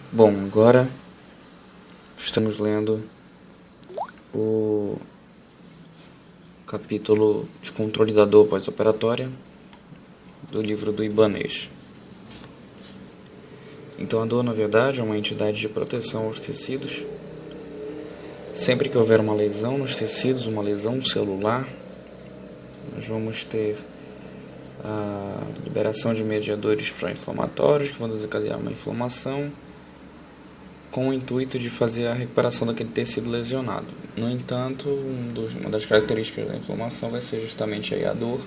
Bom, agora estamos lendo o capítulo de controle da dor pós-operatória do livro do Ibanez. Então, a dor, na verdade, é uma entidade de proteção aos tecidos. Sempre que houver uma lesão nos tecidos, uma lesão celular, nós vamos ter a liberação de mediadores pró-inflamatórios que vão desencadear uma inflamação com o intuito de fazer a recuperação daquele tecido lesionado. No entanto, uma das características da inflamação vai ser justamente aí a dor,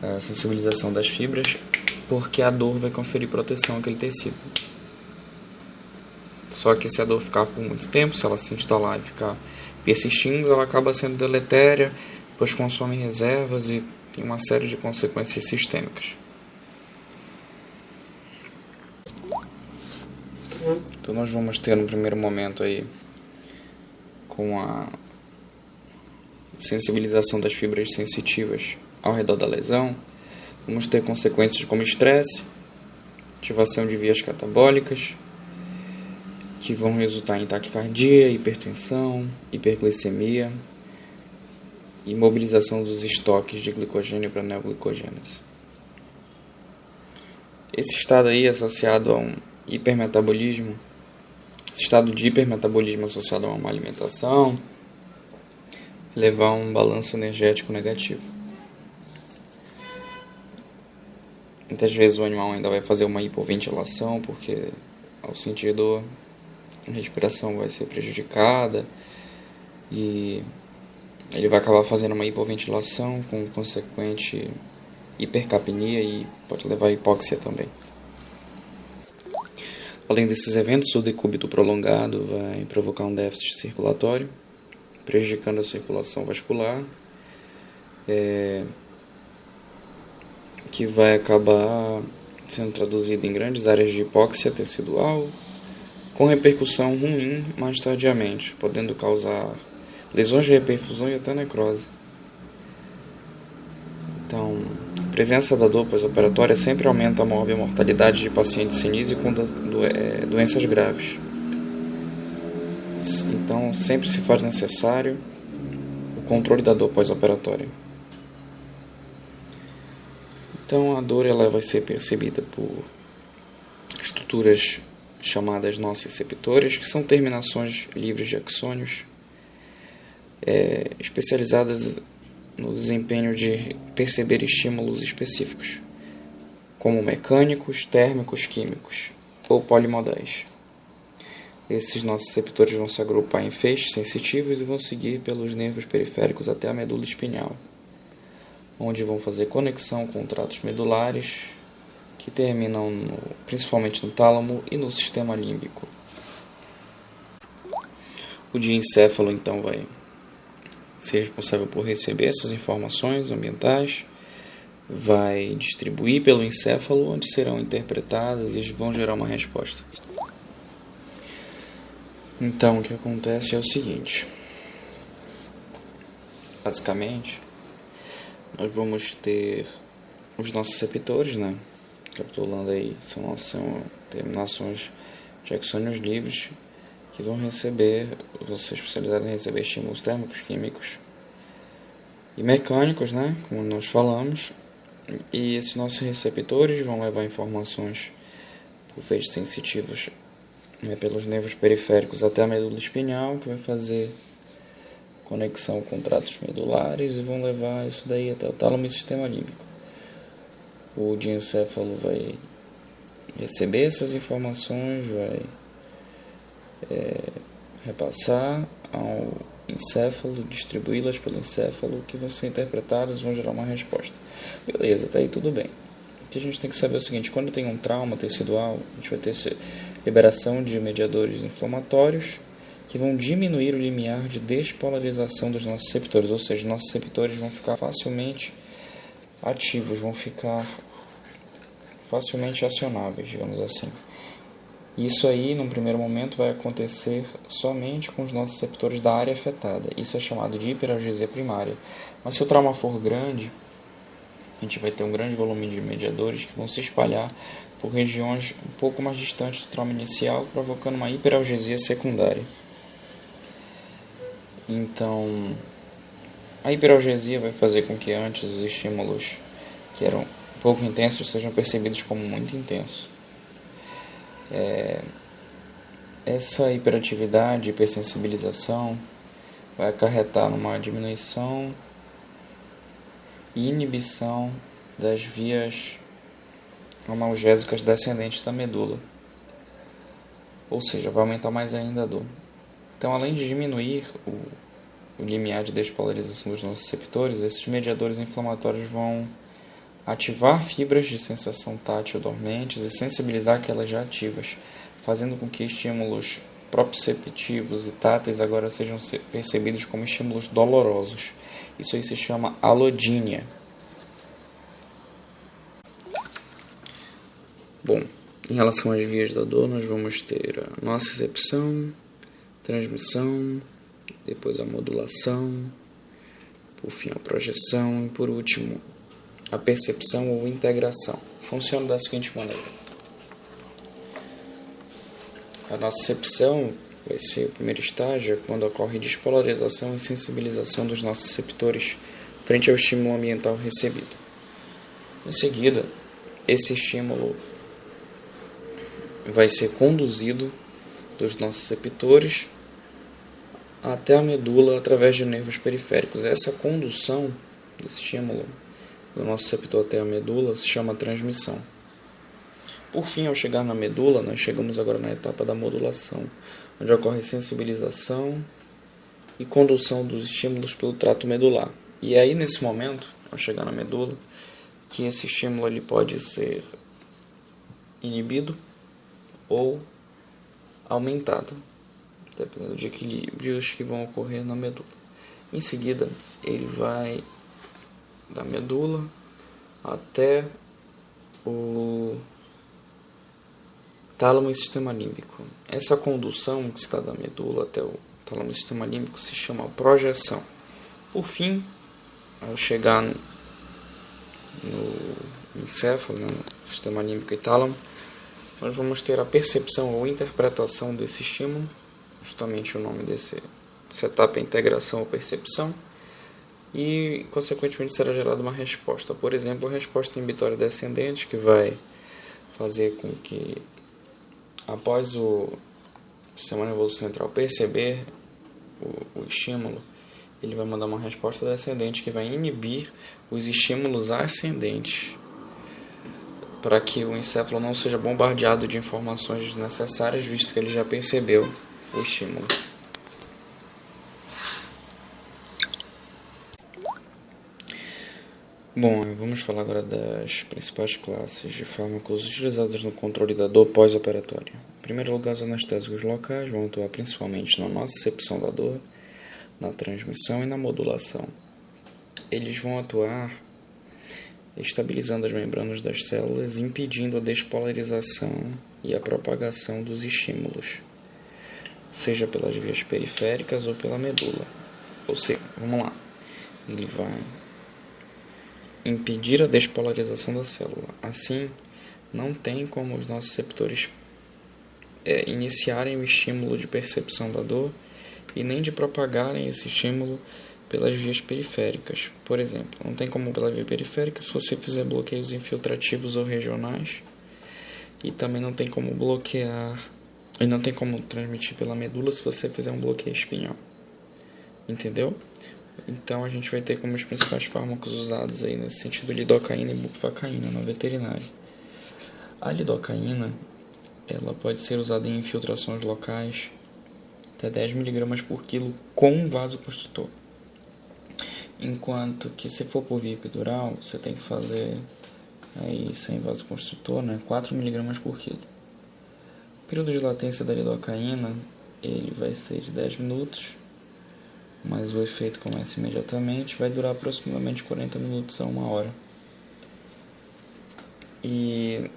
a sensibilização das fibras, porque a dor vai conferir proteção àquele tecido. Só que se a dor ficar por muito tempo, se ela se instalar e ficar persistindo, ela acaba sendo deletéria, pois consome reservas e tem uma série de consequências sistêmicas. Então nós vamos ter no primeiro momento aí, com a sensibilização das fibras sensitivas ao redor da lesão, vamos ter consequências como estresse, ativação de vias catabólicas, que vão resultar em taquicardia, hipertensão, hiperglicemia e mobilização dos estoques de glicogênio para neoglicogênese. Esse estado aí associado a um hipermetabolismo, esse estado de hipermetabolismo associado a uma má alimentação, levar a um balanço energético negativo. Muitas vezes o animal ainda vai fazer uma hipoventilação, porque ao sentir dor, a respiração vai ser prejudicada e ele vai acabar fazendo uma hipoventilação com consequente hipercapnia e pode levar a hipóxia também. Além desses eventos, o decúbito prolongado vai provocar um déficit circulatório, prejudicando a circulação vascular, que vai acabar sendo traduzido em grandes áreas de hipóxia tecidual, com repercussão ruim mais tardiamente, podendo causar lesões de reperfusão e até necrose. Então, a presença da dor pós-operatória sempre aumenta a mortalidade de pacientes sinis e com doenças graves. Então, sempre se faz necessário o controle da dor pós-operatória. Então, a dor ela vai ser percebida por estruturas chamadas nociceptores, que são terminações livres de axônios, especializadas no desempenho de perceber estímulos específicos, como mecânicos, térmicos, químicos ou polimodais. Esses nociceptores vão se agrupar em feixes sensitivos e vão seguir pelos nervos periféricos até a medula espinhal, onde vão fazer conexão com tratos medulares, que terminam principalmente no tálamo e no sistema límbico. O diencéfalo então vai ser responsável por receber essas informações ambientais, vai distribuir pelo encéfalo, onde serão interpretadas e vão gerar uma resposta. Então o que acontece é o seguinte: basicamente nós vamos ter os nociceptores, capitulando aí, são terminações de axônios livres que vão ser especializados em receber estímulos térmicos, químicos e mecânicos, como nós falamos, e esses nossos receptores vão levar informações por feixes sensitivos pelos nervos periféricos até a medula espinhal, que vai fazer conexão com tratos medulares e vão levar isso daí até o tálamo e sistema límbico. O diencéfalo vai receber essas informações, vai repassar ao encéfalo, distribuí-las pelo encéfalo, que vão ser interpretadas e vão gerar uma resposta. Beleza, até aí tudo bem. O que a gente tem que saber é o seguinte: quando tem um trauma tecidual, a gente vai ter liberação de mediadores inflamatórios que vão diminuir o limiar de despolarização dos nossos receptores, ou seja, nossos receptores vão ficar facilmente ativos, vão ficar facilmente acionáveis, digamos assim. Isso aí, num primeiro momento, vai acontecer somente com os nossos receptores da área afetada. Isso é chamado de hiperalgesia primária. Mas se o trauma for grande, a gente vai ter um grande volume de mediadores que vão se espalhar por regiões um pouco mais distantes do trauma inicial, provocando uma hiperalgesia secundária. Então, a hiperalgesia vai fazer com que antes os estímulos que eram pouco intensos sejam percebidos como muito intensos. Essa hiperatividade, hipersensibilização, vai acarretar numa diminuição e inibição das vias analgésicas descendentes da medula. Ou seja, vai aumentar mais ainda a dor. Então, além de diminuir o limiar de despolarização dos nociceptores, esses mediadores inflamatórios vão ativar fibras de sensação tátil dormentes e sensibilizar aquelas já ativas, fazendo com que estímulos proprioceptivos e táteis agora sejam percebidos como estímulos dolorosos. Isso aí se chama alodínia. Bom, em relação às vias da dor, nós vamos ter a nocicepção, transmissão, depois a modulação, por fim a projeção e por último a percepção ou integração. Funciona da seguinte maneira. A nocicepção vai ser o primeiro estágio, quando ocorre despolarização e sensibilização dos nociceptores frente ao estímulo ambiental recebido. Em seguida, esse estímulo vai ser conduzido dos nociceptores até a medula através de nervos periféricos. Essa condução desse estímulo do nociceptor até a medula se chama transmissão. Por fim, ao chegar na medula, nós chegamos agora na etapa da modulação, onde ocorre sensibilização e condução dos estímulos pelo trato medular. E aí, nesse momento, ao chegar na medula, que esse estímulo ele pode ser inibido ou aumentado, dependendo de equilíbrios que vão ocorrer na medula. Em seguida, ele vai da medula até o tálamo e sistema límbico. Essa condução que está da medula até o tálamo e sistema límbico se chama projeção. Por fim, ao chegar no encéfalo, no sistema límbico e tálamo, nós vamos ter a percepção ou interpretação desse estímulo, justamente o nome dessa etapa é integração ou percepção, e consequentemente será gerada uma resposta. Por exemplo, a resposta inibitória descendente, que vai fazer com que, após o sistema nervoso central perceber o estímulo, ele vai mandar uma resposta descendente que vai inibir os estímulos ascendentes, para que o encéfalo não seja bombardeado de informações desnecessárias, visto que ele já percebeu o estímulo. Bom, vamos falar agora das principais classes de fármacos utilizados no controle da dor pós-operatória. Em primeiro lugar, os anestésicos locais vão atuar principalmente na nocicepção da dor, na transmissão e na modulação. Eles vão atuar estabilizando as membranas das células, impedindo a despolarização e a propagação dos estímulos, seja pelas vias periféricas ou pela medula. Ou seja, vamos lá, ele vai impedir a despolarização da célula. Assim, não tem como os nociceptores iniciarem o estímulo de percepção da dor e nem de propagarem esse estímulo pelas vias periféricas. Por exemplo, não tem como pela via periférica se você fizer bloqueios infiltrativos ou regionais, e também não tem como bloquear e não tem como transmitir pela medula se você fizer um bloqueio espinhal. Entendeu? Então a gente vai ter como os principais fármacos usados aí nesse sentido lidocaína e bupivacaína na veterinária. A lidocaína, ela pode ser usada em infiltrações locais até 10 mg por quilo com vasoconstritor. Enquanto que se for por via epidural, você tem que fazer aí sem vasoconstritor, 4 mg por quilo. O período de latência da lidocaína, ele vai ser de 10 minutos, mas o efeito começa imediatamente, vai durar aproximadamente 40 minutos a 1 hora. E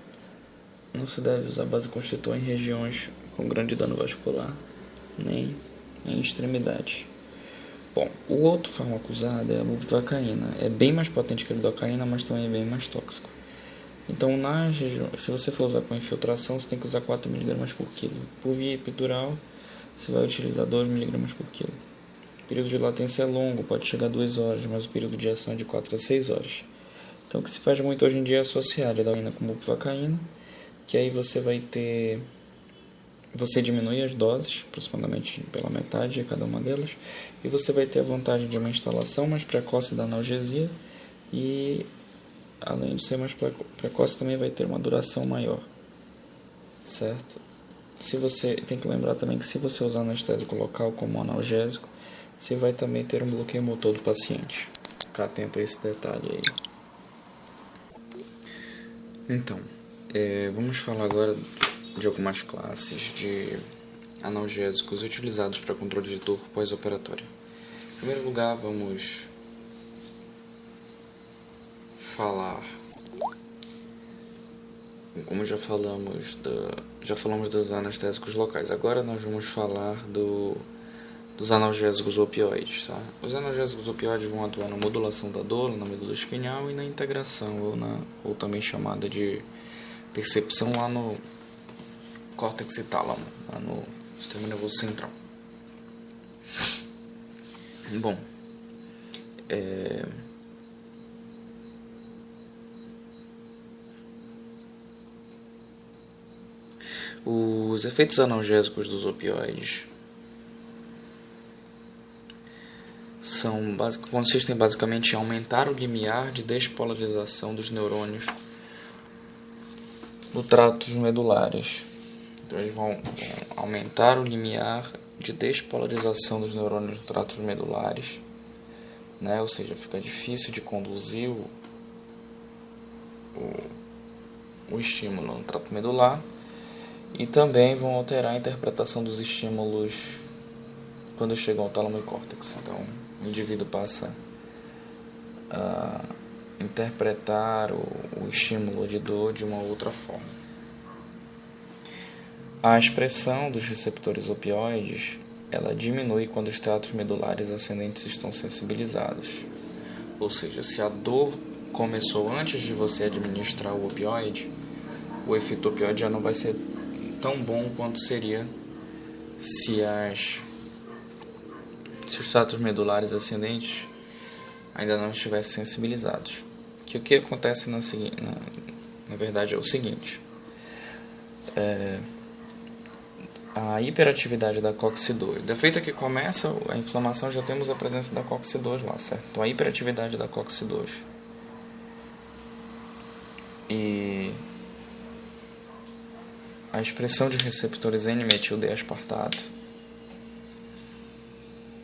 não se deve usar vasoconstritor em regiões com grande dano vascular, nem em extremidades. Bom, o outro fármaco usado é a bupivacaína. É bem mais potente que a lidocaína, mas também é bem mais tóxico. Então, se você for usar com infiltração, você tem que usar 4 mg por quilo. Por via epidural, você vai utilizar 2 mg por quilo. O período de latência é longo, pode chegar a 2 horas, mas o período de ação é de 4 a 6 horas. Então, o que se faz muito hoje em dia é associar a lidocaína com bupivacaína, que aí você diminui as doses, aproximadamente pela metade de cada uma delas, e você vai ter a vantagem de uma instalação mais precoce da analgesia e, além de ser mais precoce, também vai ter uma duração maior, certo? Se você tem que lembrar também que se você usar anestésico local como analgésico, você vai também ter um bloqueio motor do paciente. Ficar atento a esse detalhe aí. Então, vamos falar agora de algumas classes de analgésicos utilizados para controle de dor pós-operatório. Em primeiro lugar, vamos falar, como já falamos dos anestésicos locais. Agora nós vamos falar dos analgésicos opioides. Tá? Os analgésicos opioides vão atuar na modulação da dor, na medula espinhal e na integração, ou também chamada de percepção lá no córtex e tálamo, lá no sistema nervoso central. Bom, os efeitos analgésicos dos opioides consistem basicamente em aumentar o limiar de despolarização dos neurônios no tratos medulares. Então, eles vão aumentar o limiar de despolarização dos neurônios no tratos medulares, né? Ou seja, fica difícil de conduzir o estímulo no trato medular, e também vão alterar a interpretação dos estímulos quando chegam ao tálamo e córtex. Então, o indivíduo passa a interpretar o estímulo de dor de uma outra forma. A expressão dos receptores opioides, ela diminui quando os tratos medulares ascendentes estão sensibilizados. Ou seja, se a dor começou antes de você administrar o opioide, o efeito opioide já não vai ser tão bom quanto seria se os tratos medulares ascendentes ainda não estivessem sensibilizados. O que acontece na verdade é o seguinte: a hiperatividade da COX-2. Da feita que começa a inflamação, já temos a presença da COX-2 lá, certo? Então, a hiperatividade da COX-2 e a expressão de receptores N-metil-D-aspartato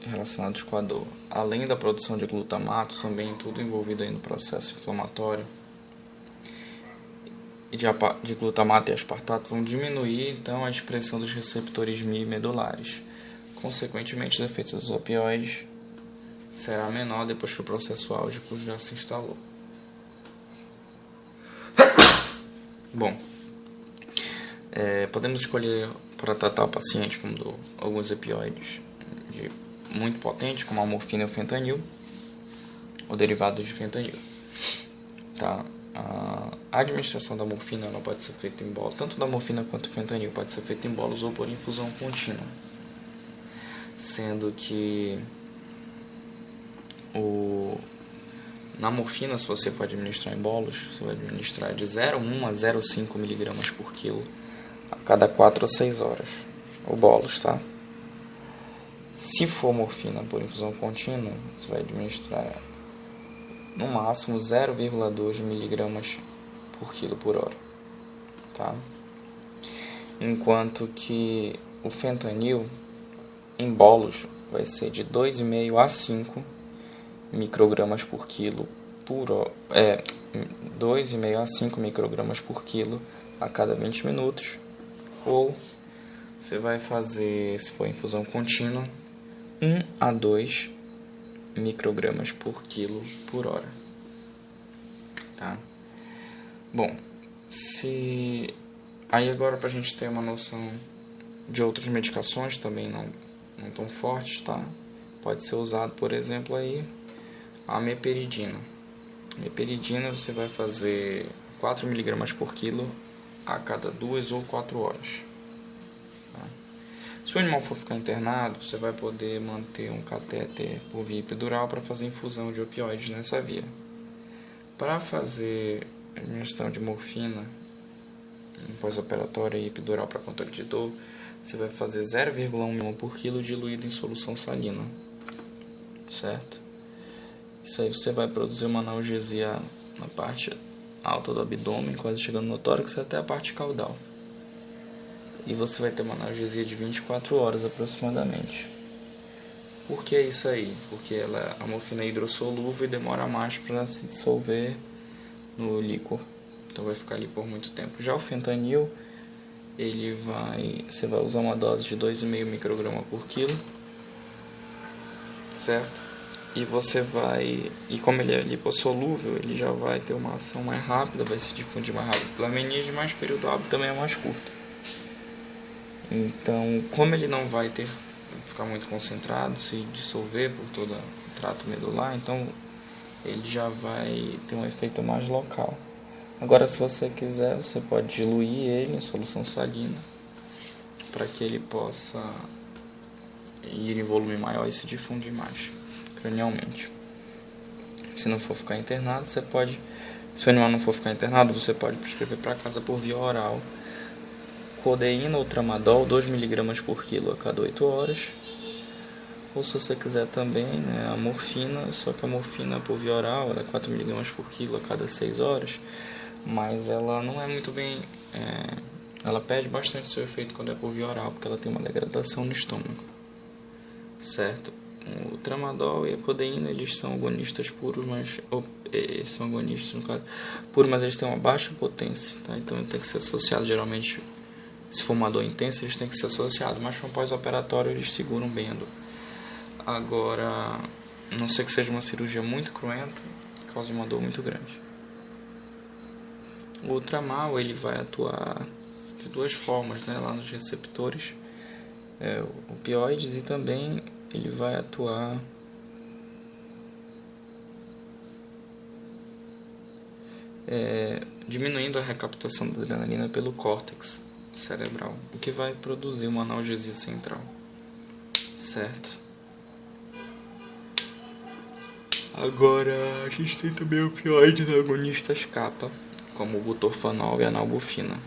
relacionados com a dor, além da produção de glutamato, também tudo envolvido aí no processo inflamatório, de glutamato e aspartato, vão diminuir então a expressão dos receptores Mi medulares. Consequentemente, os efeitos dos opioides será menor depois que o processo álgico já se instalou. Bom, podemos escolher para tratar o paciente como alguns opioides muito potentes, como a morfina e o fentanil, ou derivados de fentanil. Tá? A administração da morfina ela pode ser feita em bolos, tanto da morfina quanto do fentanil pode ser feita em bolos ou por infusão contínua, sendo que na morfina, se você for administrar em bolos, você vai administrar de 0,1 a 0,5 mg por quilo a cada 4 ou 6 horas, ou bolos, tá? Se for morfina por infusão contínua, você vai administrar no máximo 0,2 mg por quilo por hora, tá? Enquanto que o fentanil em bolos vai ser de 2,5 a 5 microgramas por quilo por hora, 2,5 a 5 microgramas por quilo a cada 20 minutos, ou você vai fazer, se for infusão contínua, 1 a 2 microgramas por quilo por hora, tá? Bom, aí agora para a gente ter uma noção de outras medicações também não tão fortes, tá? Pode ser usado, por exemplo, aí a meperidina. Meperidina você vai fazer 4 mg por quilo a cada 2 ou 4 horas. Tá? Se o animal for ficar internado, você vai poder manter um catéter por via epidural para fazer infusão de opioides nessa via. Para fazer ingestão de morfina em pós-operatório e epidural para controle de dor, você vai fazer 0,1 ml por quilo diluído em solução salina, certo? Isso aí você vai produzir uma analgesia na parte alta do abdômen, quase chegando no tórax até a parte caudal. E você vai ter uma analgesia de 24 horas aproximadamente. Por que isso aí? Porque a morfina é hidrossolúvel e demora mais para se dissolver no líquor. Então vai ficar ali por muito tempo. Já o fentanil, você vai usar uma dose de 2,5 micrograma por quilo, certo? E como ele é lipossolúvel, ele já vai ter uma ação mais rápida, vai se difundir mais rápido pela meninge, mas o período hábil também é mais curto. Então, como ele não vai ficar muito concentrado, se dissolver por todo o trato medular, então ele já vai ter um efeito mais local. Agora, se você quiser, você pode diluir ele em solução salina para que ele possa ir em volume maior e se difundir mais cranialmente. Se não for ficar internado, se o animal não for ficar internado, você pode prescrever para casa por via oral codeína ou tramadol 2 mg por quilo a cada 8 horas. Ou se você quiser também, né, a morfina, só que a morfina por via oral ela é 4 mg por quilo a cada 6 horas, mas ela não é muito bem... ela perde bastante seu efeito quando é por via oral, porque ela tem uma degradação no estômago, certo? O tramadol e a codeína, eles são agonistas puros, mas são agonistas no caso puros, mas eles têm uma baixa potência, tá? Então ele tem que ser associado, geralmente, se for uma dor intensa, eles têm que ser associados, mas para pós-operatório eles seguram bem a dor. Agora, a não ser que seja uma cirurgia muito cruenta, cause uma dor muito grande. O tramal, ele vai atuar de duas formas, né, lá nos receptores opioides, e também ele vai atuar diminuindo a recaptação da adrenalina pelo córtex cerebral, o que vai produzir uma analgesia central, certo? Agora, a gente tem também opioides agonistas kappa, como o butorfanol e a nalbufina.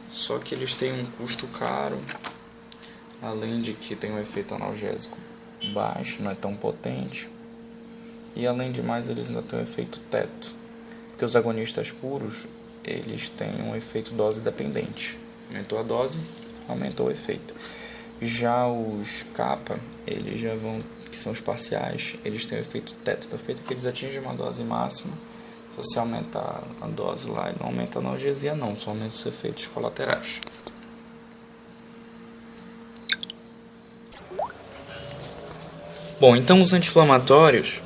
Só que eles têm um custo caro, além de que tem um efeito analgésico baixo, não é tão potente. E além de mais, eles ainda têm um efeito teto, porque os agonistas puros, eles têm um efeito dose dependente. Aumentou a dose, aumentou o efeito. Já os kappa, eles já vão, que são os parciais, eles têm o efeito teto. O efeito é que eles atingem uma dose máxima. Se você aumentar a dose lá, ele não aumenta a analgesia não, só aumenta os efeitos colaterais. Bom, então os anti-inflamatórios,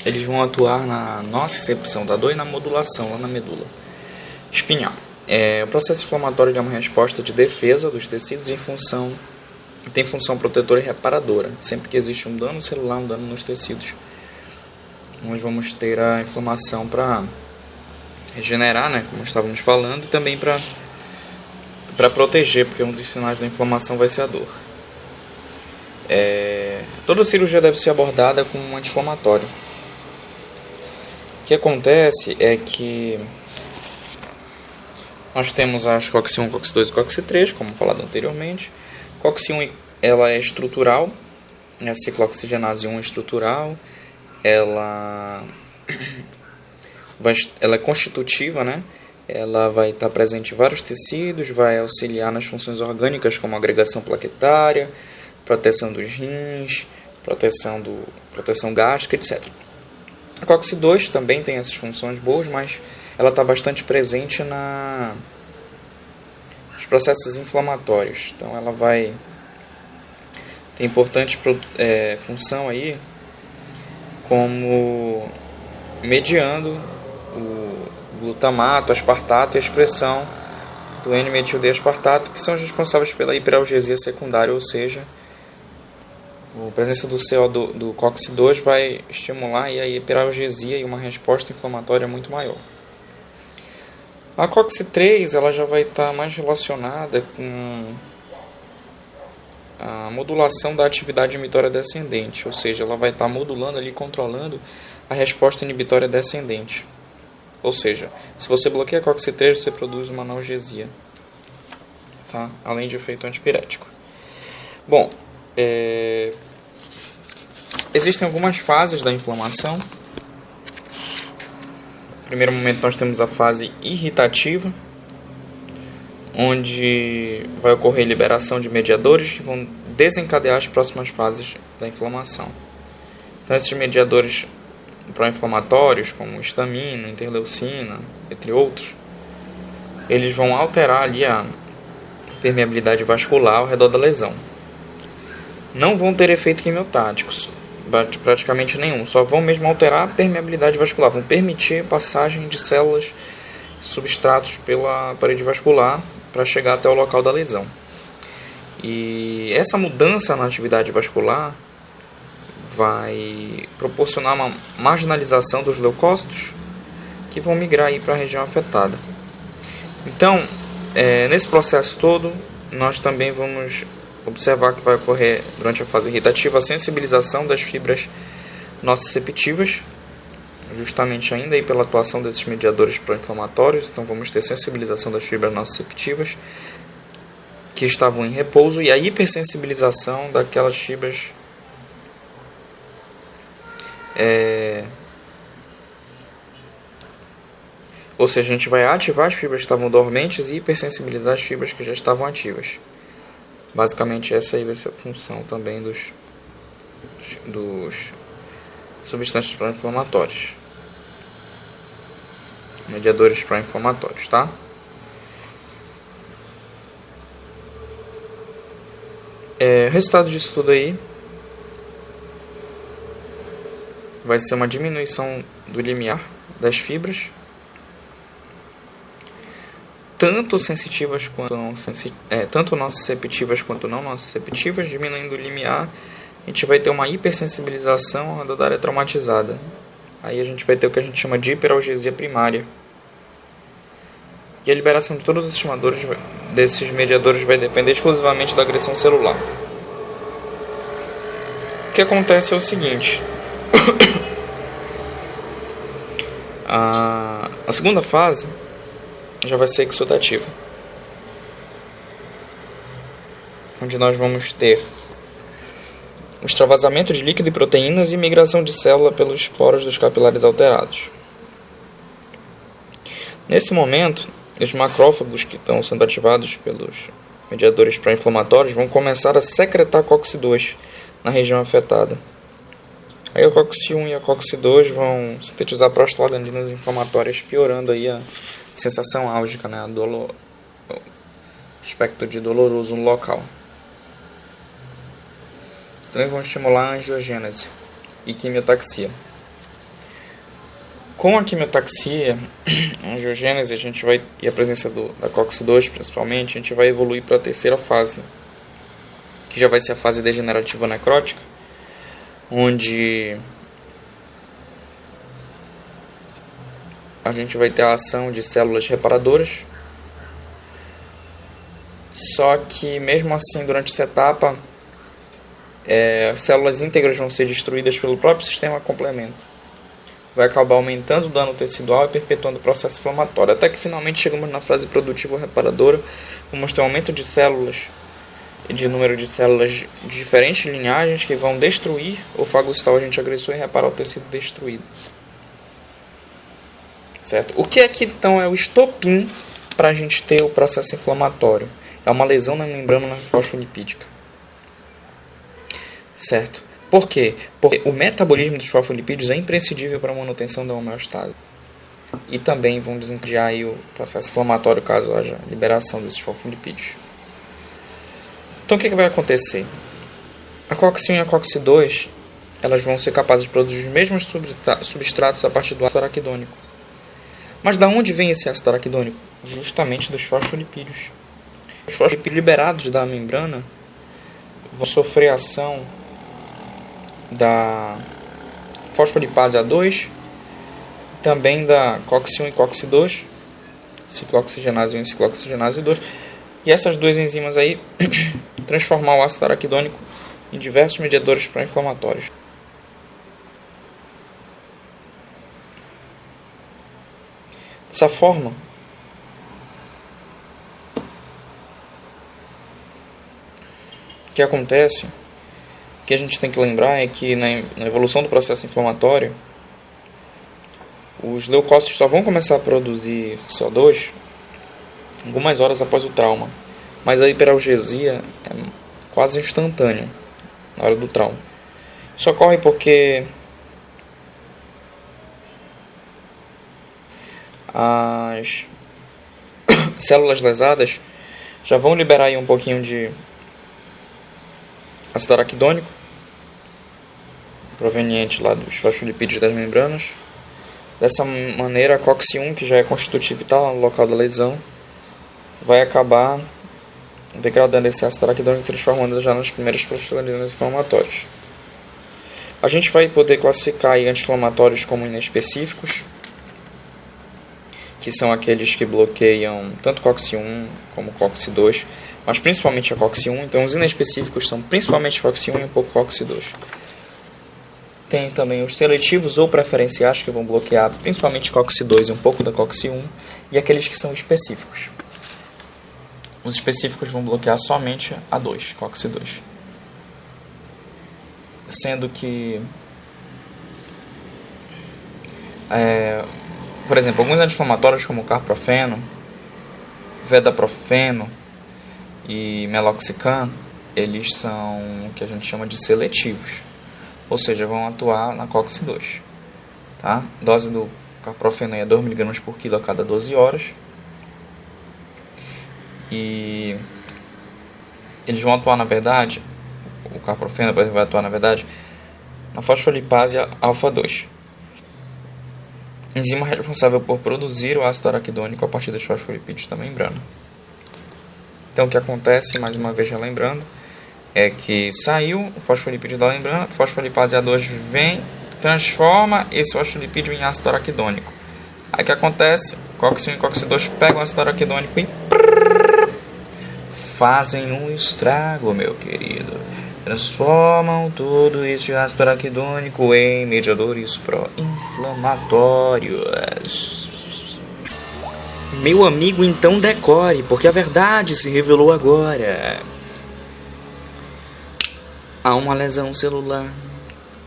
eles vão atuar na nocicepção da dor e na modulação lá na medula espinhal. O processo inflamatório é uma resposta de defesa dos tecidos tem função protetora e reparadora. Sempre que existe um dano celular, um dano nos tecidos, nós vamos ter a inflamação para regenerar, né, como estávamos falando, e também para proteger, porque um dos sinais da inflamação vai ser a dor. Toda cirurgia deve ser abordada com um anti-inflamatório. O que acontece é que nós temos as COX-1, COX-2 e COX-3, como falado anteriormente. COX-1 ela é estrutural, a ciclooxigenase 1 é estrutural, ela é constitutiva, né? Ela vai estar presente em vários tecidos, vai auxiliar nas funções orgânicas como agregação plaquetária, proteção dos rins, proteção gástrica, etc. A COX-2 também tem essas funções boas, mas ela está bastante presente nos processos inflamatórios. Então ela vai ter importante função aí como mediando o glutamato, aspartato e a expressão do N-metil-D-aspartato, que são os responsáveis pela hiperalgesia secundária, ou seja, a presença do do COX-2 vai estimular aí a hiperalgesia e uma resposta inflamatória muito maior. A COX-3 ela já vai estar mais relacionada com a modulação da atividade inibitória descendente, ou seja, ela vai estar modulando ali, controlando a resposta inibitória descendente. Ou seja, se você bloqueia a COX-3, você produz uma analgesia, tá? Além de efeito antipirético. Bom, existem algumas fases da inflamação. No primeiro momento nós temos a fase irritativa, onde vai ocorrer liberação de mediadores que vão desencadear as próximas fases da inflamação. Então, esses mediadores pró-inflamatórios, como histamina, interleucina, entre outros, eles vão alterar ali a permeabilidade vascular ao redor da lesão. Não vão ter efeito quimiotáticos, praticamente nenhum, só vão mesmo alterar a permeabilidade vascular, vão permitir a passagem de células substratos pela parede vascular para chegar até o local da lesão. E essa mudança na atividade vascular vai proporcionar uma marginalização dos leucócitos que vão migrar aí para a região afetada. Então, nesse processo todo, nós também vamos observar que vai ocorrer durante a fase irritativa a sensibilização das fibras nociceptivas, justamente ainda aí pela atuação desses mediadores pró-inflamatórios. Então vamos ter sensibilização das fibras nociceptivas que estavam em repouso e a hipersensibilização daquelas fibras ou seja, a gente vai ativar as fibras que estavam dormentes e hipersensibilizar as fibras que já estavam ativas. Basicamente essa aí vai ser a função também dos substâncias pró-inflamatórias, mediadores pró-inflamatórios, tá? O resultado disso tudo aí vai ser uma diminuição do limiar das fibras, tanto sensitivas quanto não tanto nociceptivas quanto não nociceptivas. Diminuindo o limiar, a gente vai ter uma hipersensibilização da área traumatizada. Aí a gente vai ter o que a gente chama de hiperalgesia primária. E a liberação de todos os estimuladores desses mediadores vai depender exclusivamente da agressão celular. O que acontece é o seguinte: a segunda fase já vai ser exudativa, onde nós vamos ter o extravasamento de líquido e proteínas e migração de célula pelos poros dos capilares alterados. Nesse momento, os macrófagos que estão sendo ativados pelos mediadores pró-inflamatórios vão começar a secretar COX-2 na região afetada. Aí a COX-1 e a COX-2 vão sintetizar prostaglandinas inflamatórias, piorando aí a sensação álgica, né? O aspecto de doloroso no local. Também vão estimular a angiogênese e quimiotaxia. Com a quimiotaxia, a angiogênese, e a presença da COX-2 principalmente, a gente vai evoluir para a terceira fase, que já vai ser a fase degenerativa necrótica, onde a gente vai ter a ação de células reparadoras. Só que mesmo assim, durante essa etapa, células íntegras vão ser destruídas pelo próprio sistema complemento. Vai acabar aumentando o dano tecidual e perpetuando o processo inflamatório, até que finalmente chegamos na fase produtiva ou reparadora. Vamos ter um aumento de células e de número de células de diferentes linhagens que vão destruir ou fagocitar o agente agressor e reparar o tecido destruído. Certo? O que é que então é o estopim para a gente ter o processo inflamatório? É uma lesão na membrana fosfolipídica. Certo? Por quê? Porque o metabolismo dos fosfolipídios é imprescindível para a manutenção da homeostase. E também vão desencadear aí o processo inflamatório caso haja liberação desses fosfolipídios. Então o que vai acontecer? A COX-1 e a COX-2 elas vão ser capazes de produzir os mesmos substratos a partir do ácido araquidônico. Mas da onde vem esse ácido araquidônico? Justamente dos fosfolipídios. Os fosfolipídios liberados da membrana vão sofrer ação da fosfolipase A2, também da COX-1 e COX-2, ciclooxigenase 1 e ciclooxigenase 2. E essas duas enzimas aí transformar o ácido araquidônico em diversos mediadores pró-inflamatórios. Dessa forma, o que acontece, o que a gente tem que lembrar é que na evolução do processo inflamatório, os leucócitos só vão começar a produzir CO2 algumas horas após o trauma, mas a hiperalgesia é quase instantânea na hora do trauma. Isso ocorre porque as células lesadas já vão liberar aí um pouquinho de ácido araquidônico proveniente lá dos fosfolipídios das membranas. Dessa maneira, a COX-1, que já é constitutivo e está lá no local da lesão, vai acabar degradando esse ácido araquidônico, transformando já nas primeiras prostaglandinas inflamatórias. A gente vai poder classificar aí anti-inflamatórios como inespecíficos, que são aqueles que bloqueiam tanto COX-1 como COX-2, mas principalmente a COX-1. Então os inespecíficos são principalmente COX-1 e um pouco COX-2. Tem também os seletivos ou preferenciais, que vão bloquear principalmente COX-2 e um pouco da COX-1, e aqueles que são específicos. Os específicos vão bloquear somente a 2, COX-2. Sendo que, por exemplo, alguns anti-inflamatórios como o carprofeno, vedaprofeno e meloxicam, eles são o que a gente chama de seletivos, ou seja, vão atuar na COX-2. Tá? A dose do carprofeno é 2 mg por quilo a cada 12 horas. E eles vão atuar, na verdade, o carprofeno vai atuar, na verdade, na fosfolipase alfa-2, enzima responsável por produzir o ácido araquidônico a partir dos fosfolipídios da membrana. Então, o que acontece, mais uma vez relembrando, é que saiu o fosfolipídio da membrana, a fosfolipase A2 vem, transforma esse fosfolipídio em ácido araquidônico. Aí o que acontece? COX-1 e COX-2 pegam o ácido araquidônico e fazem um estrago, meu querido. Transformam todo este ácido araquidônico em mediadores pró-inflamatórios. Meu amigo, então decore, porque a verdade se revelou agora. Há uma lesão celular.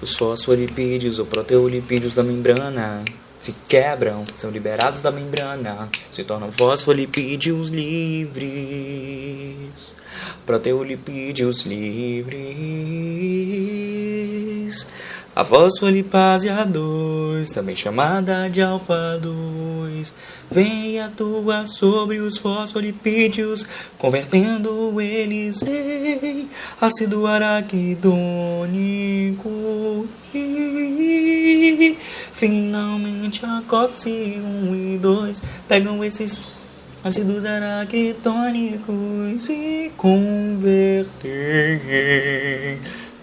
Os fosfolipídios ou proteolipídios da membrana se quebram, são liberados da membrana, se tornam fosfolipídios livres, proteolipídios livres. A fosfolipase A2, também chamada de alfa-2, vem e atua sobre os fosfolipídios, convertendo eles em ácido araquidônico. E finalmente a COX-1 e 2 pegam esses ácidos araquidônicos e convertem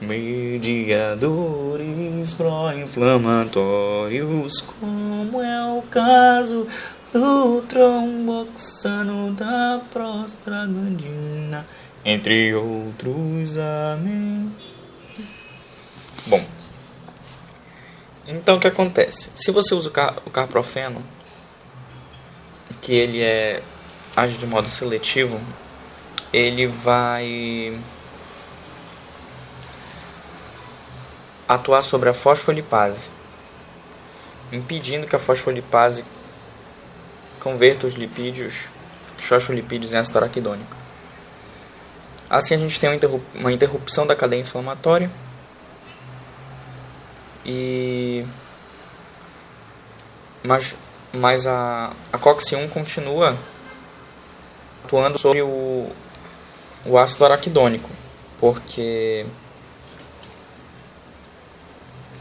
em mediadores pró-inflamatórios, como é o caso do tromboxano, da prostaglandina, entre outros. Amém. Bom, então o que acontece? Se você usa o carprofeno, que ele age de modo seletivo, ele vai atuar sobre a fosfolipase, impedindo que a fosfolipase converta os fosfolipídios em ácido araquidônico. Assim a gente tem uma interrupção da cadeia inflamatória mas a COX-1 continua atuando sobre o ácido araquidônico, porque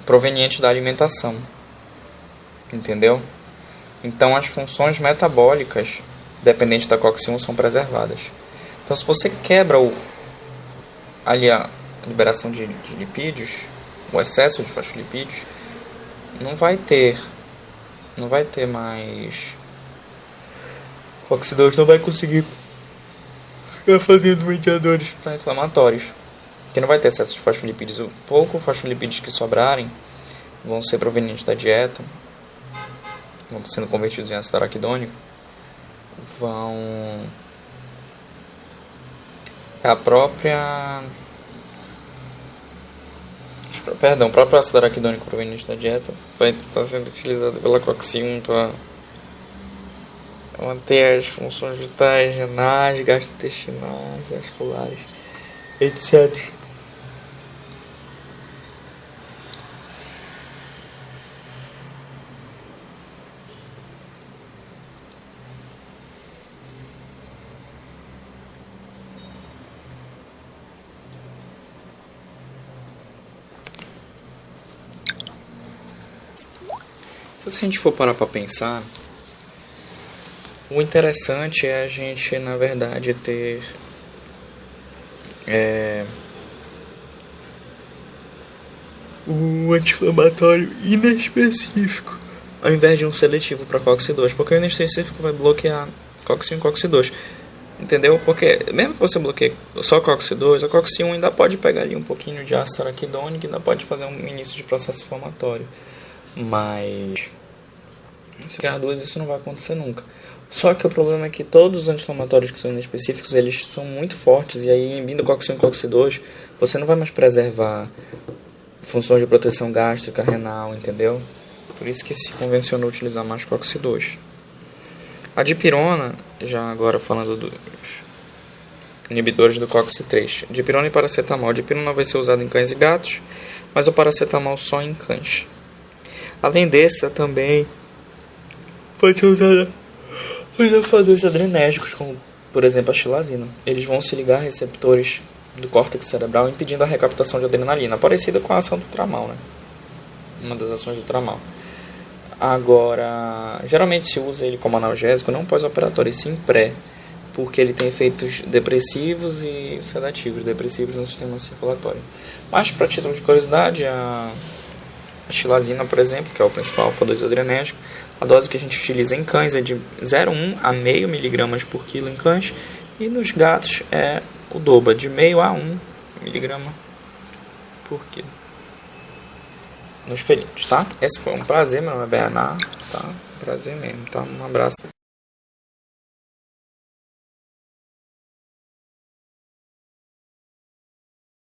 proveniente da alimentação, entendeu? Então as funções metabólicas dependentes da COX-1 são preservadas. Então se você quebra a liberação de lipídios, o excesso de fosfolipídios, não vai ter mais O COX-2 não vai conseguir ficar fazendo mediadores pró-inflamatórios, que não vai ter excesso de fosfolipídios. O pouco fosfolipídios que sobrarem vão ser provenientes da dieta, vão sendo convertidos em ácido araquidônico, o próprio ácido araquidônico proveniente da dieta vai estar sendo utilizado pela COX-1 para manter as funções vitais, renais, gastrointestinais, vasculares, etc. Então, se a gente for parar para pensar, o interessante é a gente, na verdade, ter um anti-inflamatório inespecífico, ao invés de um seletivo para COX-2, porque o inespecífico vai bloquear COX-1 e COX-2, entendeu? Porque mesmo que você bloqueie só COX-2, a COX-1 ainda pode pegar ali um pouquinho de ácido araquidônico e ainda pode fazer um início de processo inflamatório, mas se quer duas, isso não vai acontecer nunca. Só que o problema é que todos os anti-inflamatórios que são inespecíficos, eles são muito fortes, e aí, inibindo COX-1 e COX-2, você não vai mais preservar funções de proteção gástrica, renal, entendeu? Por isso que se convencionou utilizar mais COX-2. A dipirona, já agora falando dos inibidores do COX-3, dipirona e paracetamol. A dipirona vai ser usada em cães e gatos, mas o paracetamol só em cães. Além dessa, também pode ser usada em alfadores adrenérgicos, como por exemplo a xilazina. Eles vão se ligar a receptores do córtex cerebral, impedindo a recaptação de adrenalina, parecida com a ação do tramal, né? Uma das ações do tramal. Agora, geralmente se usa ele como analgésico, não pós-operatório, e sim pré, porque ele tem efeitos depressivos e sedativos, depressivos no sistema circulatório. Mas, para título de curiosidade, a xilazina, por exemplo, que é o principal alfa-2 adrenérgico, a dose que a gente utiliza em cães é de 0,1 a 0,5 mg por quilo em cães, e nos gatos é o dobro, de 0,5 a 1 mg por quilo nos felinos, tá? Esse foi um prazer, meu nome é Bernardo, tá? Prazer mesmo, tá? Um abraço.